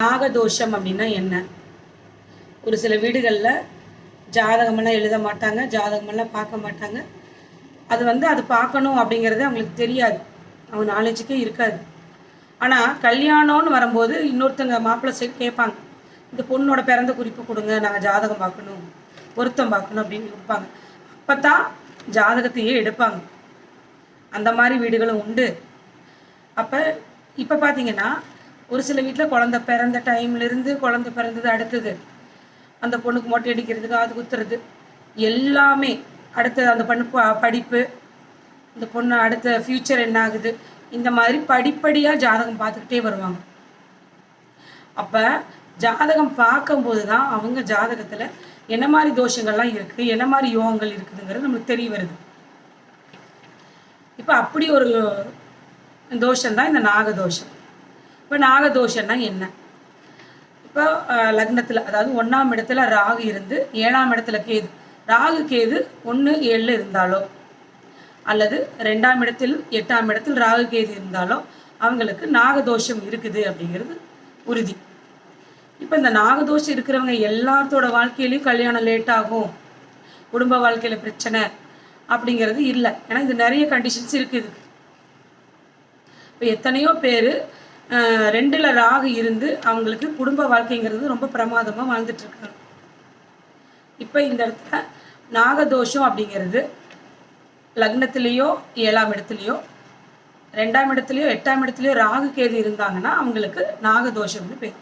நாகதோஷம் அப்படின்னா என்ன? ஒரு சில வீடுகளில் ஜாதகமெல்லாம் எழுத மாட்டாங்க, ஜாதகமெல்லாம் பார்க்க மாட்டாங்க. அது பார்க்கணும் அப்படிங்கிறது அவங்களுக்கு தெரியாது, அவங்க நாலேஜுக்கே இருக்காது. ஆனால் கல்யாணம்னு வரும்போது இன்னொருத்தங்க மாப்பிள்ளை சைடு கேட்பாங்க, இந்த பொண்ணோட பிறந்த குறிப்பு கொடுங்க, நாங்கள் ஜாதகம் பார்க்கணும், பொருத்தம் பார்க்கணும் அப்படின்னு கொடுப்பாங்க. அப்போ தான் ஜாதகத்தையே எடுப்பாங்க. அந்த மாதிரி வீடுகளும் உண்டு. அப்போ இப்போ பார்த்தீங்கன்னா ஒரு சில வீட்டில் குழந்த பிறந்த டைம்லேருந்து குழந்த பிறந்தது அடுத்தது அந்த பொண்ணுக்கு மொட்டை அடிக்கிறதுக்கு அது குத்துறது எல்லாமே, அடுத்தது அந்த பொண்ணு படிப்பு, இந்த பொண்ணு அடுத்த ஃப்யூச்சர் என்ன ஆகுது, இந்த மாதிரி படிப்படியாக ஜாதகம் பார்த்துக்கிட்டே வருவாங்க. அப்போ ஜாதகம் பார்க்கும்போது தான் அவங்க ஜாதகத்தில் என்ன மாதிரி தோஷங்கள்லாம் இருக்குது, என்ன மாதிரி யோகங்கள் இருக்குதுங்கிறது நம்மளுக்கு தெரிய வருது. இப்போ அப்படி ஒரு தோஷம்தான் இந்த நாகதோஷம். இப்போ நாகதோஷம்னா என்ன? இப்போ லக்னத்தில், அதாவது 1ஆம் இடத்துல ராகு இருந்து 7ஆம் இடத்துல கேது, ராகு கேது 1, 7 இருந்தாலோ அல்லது 2ஆம் இடத்தில் 8ஆம் இடத்தில் ராகு கேது இருந்தாலோ அவங்களுக்கு நாகதோஷம் இருக்குது அப்படிங்கிறது உறுதி. இப்போ இந்த நாகதோஷம் இருக்கிறவங்க எல்லாத்தோட வாழ்க்கையிலையும் கல்யாணம் லேட் ஆகும், குடும்ப வாழ்க்கையில் பிரச்சனை அப்படிங்கிறது இல்லை. ஏன்னா இது நிறைய கண்டிஷன்ஸ் இருக்குது. இப்போ எத்தனையோ பேர் 2ல் ராகு இருந்து அவங்களுக்கு குடும்ப வாழ்க்கைங்கிறது ரொம்ப பிரமாதமாக வாழ்ந்துட்டுருக்காங்க. இப்போ இந்த இடத்துல நாகதோஷம் அப்படிங்கிறது லக்னத்திலேயோ 7ஆம் இடத்துலையோ 2ஆம் இடத்துலையோ 8ஆம் இடத்துலையோ ராகு கேது இருந்தாங்கன்னா அவங்களுக்கு நாகதோஷம்னு பேர்.